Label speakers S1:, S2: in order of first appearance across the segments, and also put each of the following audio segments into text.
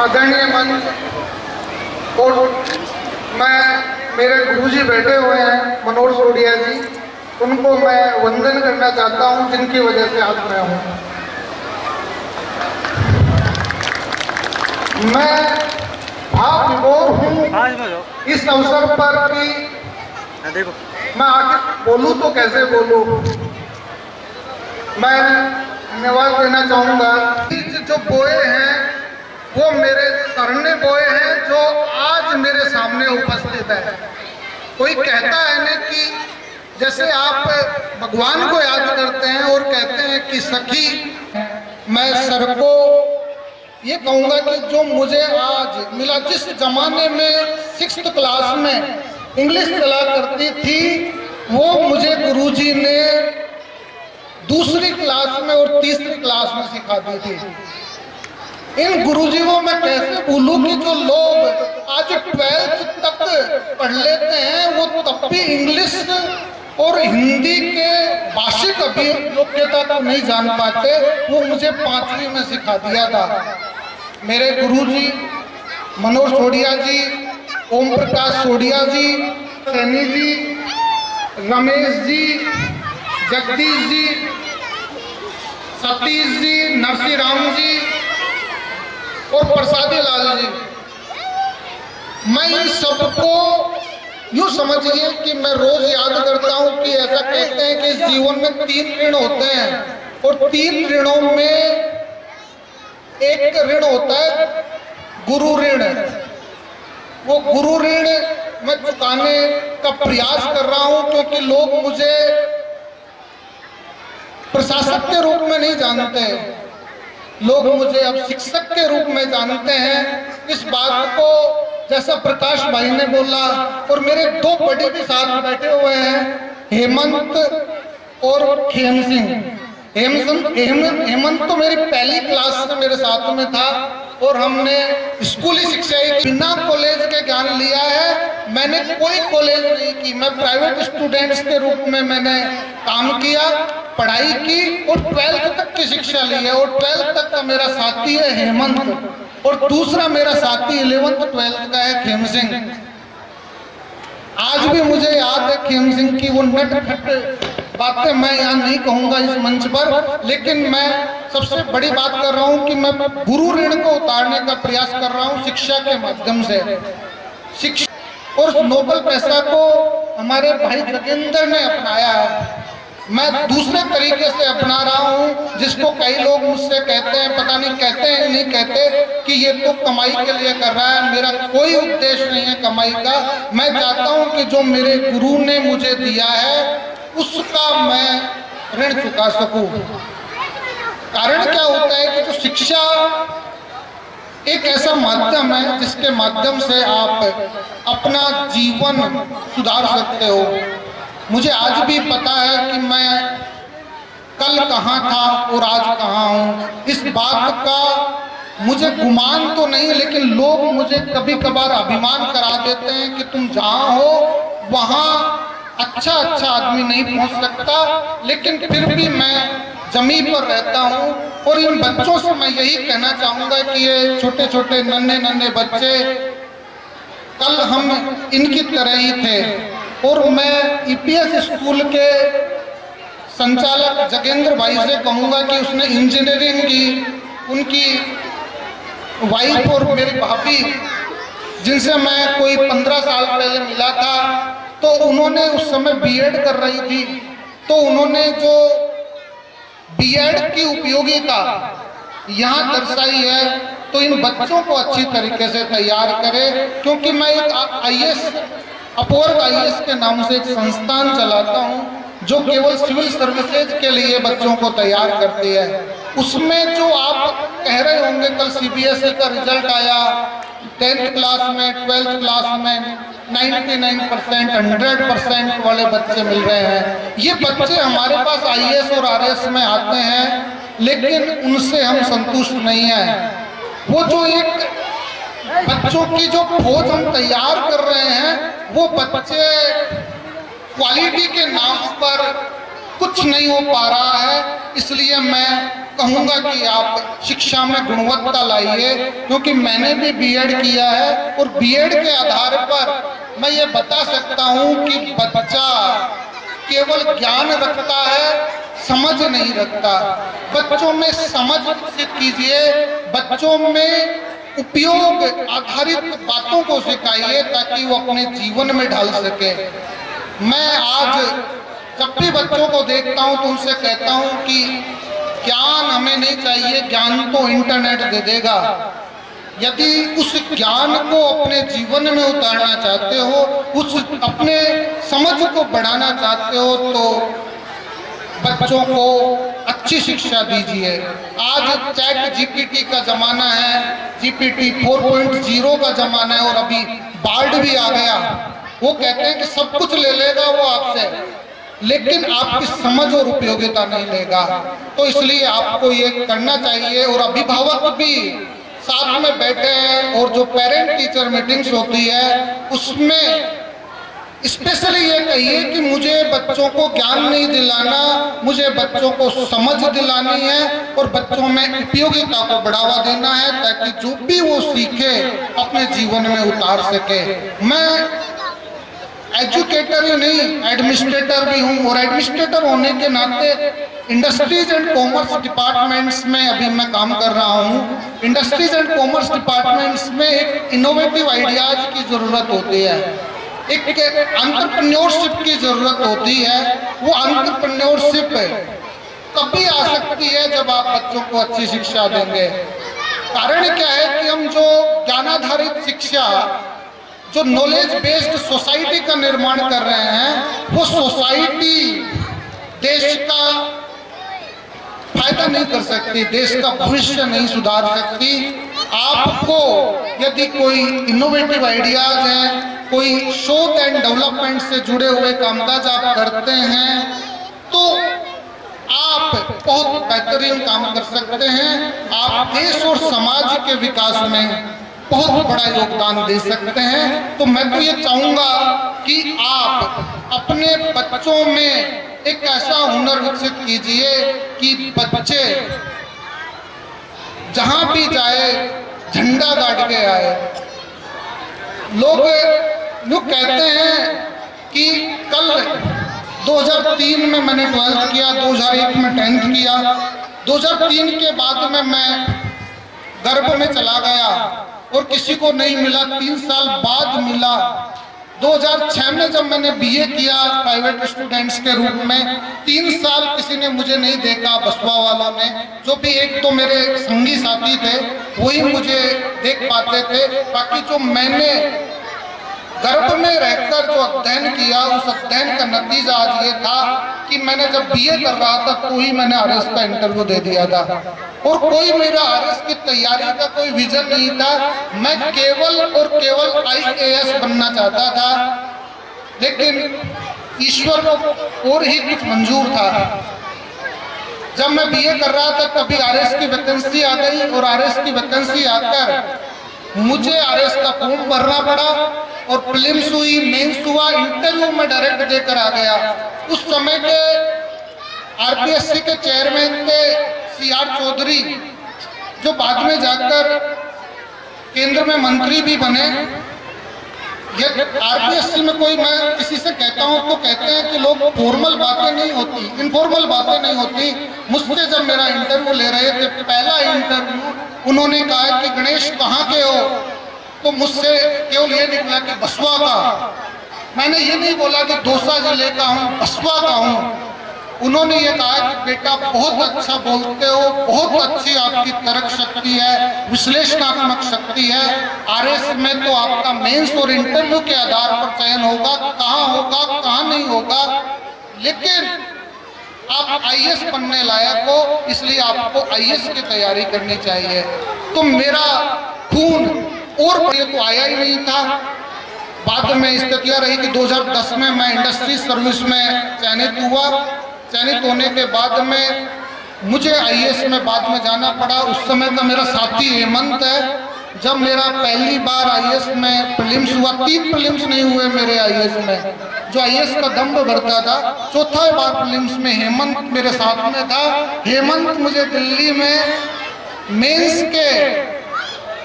S1: आदरणीय मंच और मैं मेरे गुरुजी बैठे हुए हैं मनोज सोडिया जी, उनको मैं वंदन करना चाहता हूं, जिनकी वजह से आज मैं हूं। मैं भाव विभोर हूं इस अवसर पर कि मैं आखिर बोलूं तो कैसे बोलूं। मैं धन्यवाद देना चाहूंगा। जो बोए हैं वो मेरे सर ने बोए हैं, जो आज मेरे सामने उपस्थित है। कोई कहता है ना कि जैसे आप भगवान को याद करते हैं और कहते हैं कि सखी, मैं सर को ये कहूंगा कि जो मुझे आज मिला, जिस जमाने में 6th क्लास में इंग्लिश चला करती थी, वो मुझे गुरुजी ने 2री क्लास में और 3री क्लास में सिखा दी थी। इन गुरुजी को मैं कैसे भूलूं कि जो लोग आज 12th तक पढ़ लेते हैं वो तब भी इंग्लिश और हिंदी के भाषिक योग्यता को नहीं जान पाते, वो मुझे 5वीं में सिखा दिया था। मेरे गुरुजी मनोज सोडिया जी, ओम प्रकाश सोडिया जी, सैनी जी, रमेश जी, जगदीश जी, सतीश जी, नरसिंह जी और प्रसादी लाल जी, मैं इन सबको यूं समझिए कि मैं रोज याद करता हूं कि ऐसा कहते हैं कि इस जीवन में 3 ऋण होते हैं और 3 ऋणों में एक ऋण होता है गुरु ऋण। वो गुरु ऋण मैं चुकाने का प्रयास कर रहा हूं, क्योंकि लोग मुझे प्रशासक के रूप में नहीं जानते, लोग मुझे अब शिक्षक के रूप में जानते हैं। इस बात को जैसा प्रकाश भाई ने बोला, और मेरे 2 बड़े भी साथ बैठे हुए हैं, हेमंत और खेम सिंह। हेमंत तो मेरी पहली क्लास से मेरे साथ में था और हमने स्कूली शिक्षा बिना कॉलेज के ज्ञान लिया है। मैंने कोई कॉलेज नहीं की, मैं प्राइवेट स्टूडेंट्स के रूप में मैंने काम किया, पढ़ाई की और 12th तक की शिक्षा ली है। और 12th तक का मेरा साथी है हेमंत और दूसरा मेरा साथी 11th 12th का है खेम सिंह। आज भी मुझे याद है खेम सिंह की वो नटखट बातें मैं यहाँ नहीं कहूंगा इस मंच पर, लेकिन मैं सबसे बड़ी बात कर रहा हूँ कि मैं गुरु ऋण को उतारने का प्रयास कर रहा हूँ शिक्षा के माध्यम से। शिक्षा और नोबेल पैसा को हमारे भाई जगेंद्र ने अपनाया है, मैं दूसरे तरीके से अपना रहा हूँ, जिसको कई लोग मुझसे कहते हैं, पता नहीं कहते हैं नहीं कहते, कि ये तो कमाई के लिए कर रहा है। मेरा कोई उद्देश्य नहीं है कमाई का। मैं चाहता हूँ कि जो मेरे गुरु ने मुझे दिया है उसका मैं ऋण चुका सकूं। कारण क्या होता है कि जो शिक्षा एक ऐसा माध्यम है जिसके माध्यम से आप अपना जीवन सुधार सकते हो। मुझे आज भी पता है कि मैं कल कहाँ था और आज कहाँ हूँ। इस बात का मुझे गुमान तो नहीं, लेकिन लोग मुझे कभी कभार अभिमान करा देते हैं कि तुम जहाँ हो वहाँ अच्छा आदमी नहीं पहुंच सकता, लेकिन फिर भी मैं जमीन पर रहता हूं। और इन बच्चों से मैं यही कहना चाहूंगा कि ये छोटे छोटे नन्हे बच्चे कल हम इनकी तरह ही थे। और मैं ईपीएस स्कूल के संचालक जगेंद्र भाई से कहूंगा कि उसने इंजीनियरिंग की, उनकी वाइफ और मेरी भाभी जिनसे मैं कोई 15 साल पहले मिला था, तो उन्होंने उस समय बीएड कर रही थी, तो उन्होंने जो बीएड की उपयोगिता यहाँ दर्शाई है, तो इन बच्चों को अच्छी तरीके से तैयार करें। क्योंकि मैं एक आईएएस अपवर्ग आईएएस के नाम से एक संस्थान चलाता हूँ जो केवल सिविल सर्विसेज के लिए बच्चों को तैयार करती है। उसमें जो आप कह रहे होंगे कल सीबीएसई का रिजल्ट आया, 10th क्लास में 12th क्लास में 99% 100% वाले बच्चे मिल रहे हैं। ये बच्चे हमारे पास आईएएस और आरएएस में आते हैं, लेकिन उनसे हम संतुष्ट नहीं हैं। वो जो एक बच्चों की जो फौज हम तैयार कर रहे हैं, वो बच्चे क्वालिटी के नाम पर कुछ नहीं हो पा रहा है। इसलिए मैं कहूँगा कि आप शिक्षा में गुणवत्ता लाइए, क्योंकि मैंने भी बीएड किया है और बीएड के आधार पर मैं ये बता सकता हूँ कि बच्चा केवल ज्ञान रखता है, समझ नहीं रखता। बच्चों में समझ विकसित कीजिए, बच्चों में उपयोग आधारित बातों को सिखाइए ताकि वो अपने जीवन में ढाल सके। मैं आज जब भी बच्चों को देखता हूं तो उनसे कहता हूं कि ज्ञान हमें नहीं चाहिए, ज्ञान तो इंटरनेट दे देगा। यदि उस ज्ञान को अपने जीवन में उतारना चाहते हो, उस अपने समझ को बढ़ाना चाहते हो, तो बच्चों को अच्छी शिक्षा दीजिए। आज चैट जीपीटी का जमाना है, जीपीटी 4.0 का जमाना है और अभी बार्ड भी आ गया। वो कहते हैं कि सब कुछ ले लेगा वो आपसे, लेकिन आपकी समझ और उपयोगिता नहीं लेगा। तो इसलिए आपको ये करना चाहिए। और अभिभावक भी साथ में बैठे हैं और जो पेरेंट टीचर मीटिंग्स होती है उसमें स्पेशली ये कहिए कि मुझे बच्चों को ज्ञान नहीं दिलाना, मुझे बच्चों को समझ दिलानी है और बच्चों में उपयोगिता को बढ़ावा देना है ताकि जो भी वो सीखे अपने जीवन में उतार सके। मैं एजुकेटर ही नहीं, एडमिनिस्ट्रेटर भी हूँ और एडमिनिस्ट्रेटर होने के नाते इंडस्ट्रीज एंड कॉमर्स डिपार्टमेंट्स में अभी मैं काम कर रहा हूँ। इंडस्ट्रीज एंड कॉमर्स डिपार्टमेंट्स में एक इनोवेटिव आइडियाज की जरूरत होती है, एक एंटरप्रेन्योरशिप की जरूरत होती है। वो एंटरप्रेन्योरशिप तभी आ सकती है जब आप बच्चों को अच्छी शिक्षा देंगे। कारण क्या है कि हम जो ज्ञानाधारित शिक्षा, जो नॉलेज बेस्ड सोसाइटी का निर्माण कर रहे हैं, वो सोसाइटी देश का फायदा नहीं कर सकती, देश का भविष्य नहीं सुधार सकती। आपको यदि कोई इनोवेटिव आइडियाज हैं, कोई शोध एंड डेवलपमेंट से जुड़े हुए कामकाज आप करते हैं, तो आप बहुत बेहतरीन काम कर सकते हैं। आप देश और समाज के विकास में बहुत बड़ा योगदान दे सकते हैं। तो मैं तो ये चाहूंगा कि आप अपने बच्चों में एक ऐसा हुनर विकसित कीजिए कि बच्चे जहां भी जाए झंडा गाड़ के आए। लोग कहते हैं कि कल 2003 में मैंने 12th किया, 2001 में 10th किया, 2003 के बाद में मैं गर्भ में चला गया और किसी को नहीं मिला, 3 साल बाद मिला। 2006 में जब मैंने बीए किया प्राइवेट स्टूडेंट्स के रूप में, 3 साल किसी ने मुझे नहीं देखा, बसवा वालों ने, जो भी एक तो मेरे संगी साथी थे वही मुझे देख पाते थे। बाकी जो मैंने गर्भ में रहकर जो अध्ययन किया, उस अध्ययन का नतीजा आज ये था कि मैंने जब बीए कर रहा था तो ही मैंने आरएस का इंटरव्यू दे दिया था और कोई मेरा आरएस की तैयारी का कोई विजन नहीं था। मैं केवल और केवल आईएएस बनना चाहता था, लेकिन ईश्वर को और ही कुछ मंजूर था। जब मैं बीए कर रहा था तभी आरएस की वैकेंसी आ गई और आरएस की वैकेंसी आकर मुझे आरएस का फॉर्म भरना पड़ा और प्रीलिम्स हुई, मेंस हुआ, इंटरव्यू में डायरेक्ट देकर आ गया। उस समय के आरपीएससी के चेयरमैन थे सीआर चौधरी, जो बाद में जाकर केंद्र में मंत्री भी बने। ये आरपीएससी में कोई, मैं किसी से कहता हूँ तो कहते हैं कि लोग फॉर्मल बातें नहीं होती, इनफॉर्मल बातें नहीं होती। मुझसे जब मेरा इंटरव्यू ले रहे थे, पहला इंटरव्यू, उन्होंने कहा कि गणेश कहाँ के हो, तो मुझसे केवल ये निकला कि बसवा का। मैंने ये नहीं बोला कि दौसा जिले का हूँ, बसवा का हूँ। उन्होंने ये कहा कि बेटा बहुत अच्छा बोलते हो, बहुत अच्छी आपकी तर्क शक्ति है, विश्लेषणात्मक शक्ति है। आरएस में तो आपका मेंस और इंटरव्यू के आधार पर चयन होगा, कहाँ होगा कहाँ नहीं होगा, लेकिन आप आईएएस बनने लायक हो, इसलिए आपको आईएएस की तैयारी करनी चाहिए। तो मेरा खून और बढ़िया तो आया ही नहीं था। बाद में स्थितियाँ रही कि 2010 में मैं इंडस्ट्री सर्विस में चयनित हुआ। चयनित होने के बाद में मुझे आईएएस में बाद में जाना पड़ा। उस समय का मेरा साथी हेमंत है, जब मेरा पहली बार आईएएस में प्रीलिम्स हुआ, 3 प्रीलिम्स नहीं हुए मेरे आईएएस में, जो आईएएस का दम भरता था। चौथा बार प्रीलिम्स में हेमंत मेरे साथ में था। हेमंत मुझे दिल्ली में मेंस के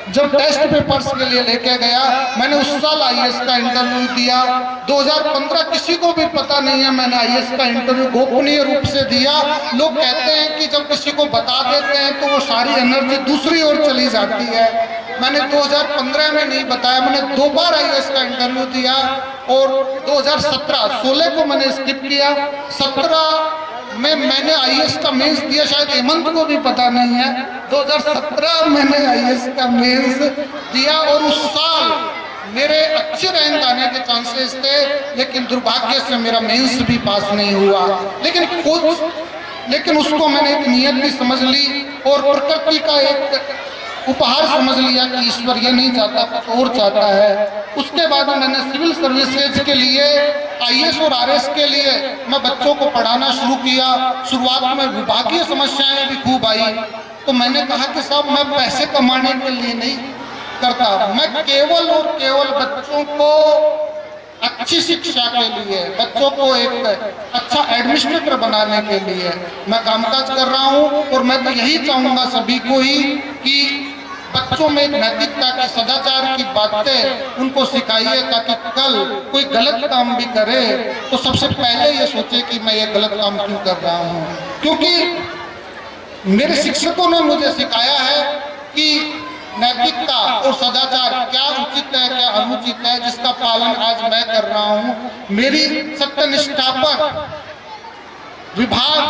S1: जब टेस्ट पेपर्स के लिए लेके गया, मैंने उस साल आईएएस का इंटरव्यू दिया। 2015 किसी को भी पता नहीं है मैंने आईएएस का इंटरव्यू गोपनीय रूप से दिया। लोग कहते हैं कि जब किसी को बता देते हैं तो वो सारी एनर्जी दूसरी ओर चली जाती है। मैंने 2015 में नहीं बताया, मैंने 2 बार आईएएस का इंटरव्यू दिया और 2016 को मैंने स्किप किया। 17 में मैंने आईएएस का मेंस दिया, शायद हेमंत को भी पता नहीं है। 2017 मैंने आईएएस का मेंस दिया और उस साल मेरे अच्छे रैंक आने के चांसेस थे, लेकिन दुर्भाग्य से मेरा मेंस भी पास नहीं हुआ। लेकिन उसको मैंने एक नियत भी समझ ली और प्रकृति का एक उपहार समझ लिया कि ईश्वर ये नहीं चाहता, कुछ और चाहता है। उसके बाद मैंने सिविल सर्विसेज के लिए, आईएएस और आरएस के लिए मैं बच्चों को पढ़ाना शुरू किया। शुरुआत में विभागीय समस्याएं भी खूब आई, तो मैंने कहा कि साहब मैं पैसे कमाने के लिए नहीं करता, मैं केवल और केवल बच्चों को अच्छी शिक्षा के लिए, बच्चों को एक अच्छा एडमिनिस्ट्रेटर बनाने के लिए मैं कामकाज कर रहा हूँ। और मैं तो यही चाहूँगा सभी को ही कि बच्चों में नैतिकता की, सदाचार की बातें उनको सिखाइए, ताकि कल कोई गलत काम भी करे तो सबसे पहले ये सोचे कि मैं ये गलत काम क्यों कर रहा हूँ। क्योंकि मेरे शिक्षकों ने मुझे सिखाया है कि नैतिकता और सदाचार क्या उचित है, क्या अनुचित है, जिसका पालन आज मैं कर रहा हूँ। मेरी सत्यनिष्ठा पर विभाग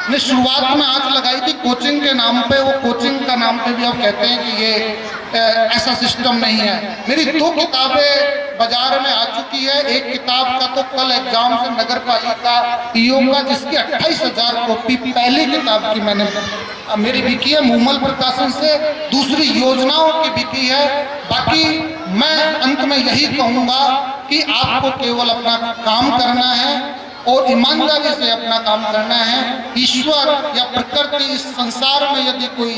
S1: ने शुरुआत में आंच लगाई थी कोचिंग के नाम पे। वो कोचिंग का नाम पे भी अब कहते हैं कि ये ऐसा सिस्टम नहीं है। मेरी 2 किताबें बाजार में आ चुकी है। एक किताब का तो कल एग्जाम से नगर पालिका ईओ का, जिसकी 28,000 कॉपी पहली किताब की मेरी बिकी है मूमल प्रकाशन से। दूसरी योजनाओं की बिकी है। बाकी मैं अंत में यही कहूँगा कि आपको केवल अपना काम करना है और ईमानदारी से अपना काम करना है। ईश्वर या प्रकृति इस संसार में यदि कोई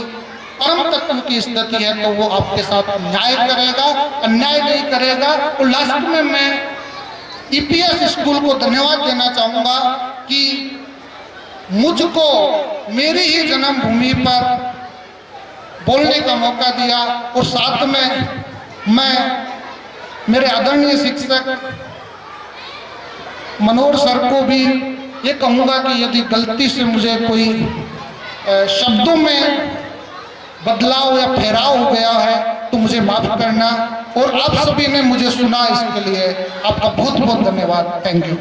S1: परम तत्व की स्थिति है तो वो आपके साथ न्याय करेगा, अन्याय नहीं करेगा। और लास्ट में मैं ईपीएस स्कूल को धन्यवाद देना चाहूँगा कि मुझको मेरी ही जन्मभूमि पर बोलने का मौका दिया। और साथ में मैं मेरे आदरणीय शिक्षक मनोहर सर को भी ये कहूँगा कि यदि गलती से मुझे कोई शब्दों में बदलाव या फेराव हो गया है तो मुझे माफ करना। और आप सभी ने मुझे सुना, इसके लिए आपका बहुत बहुत धन्यवाद। Thank you.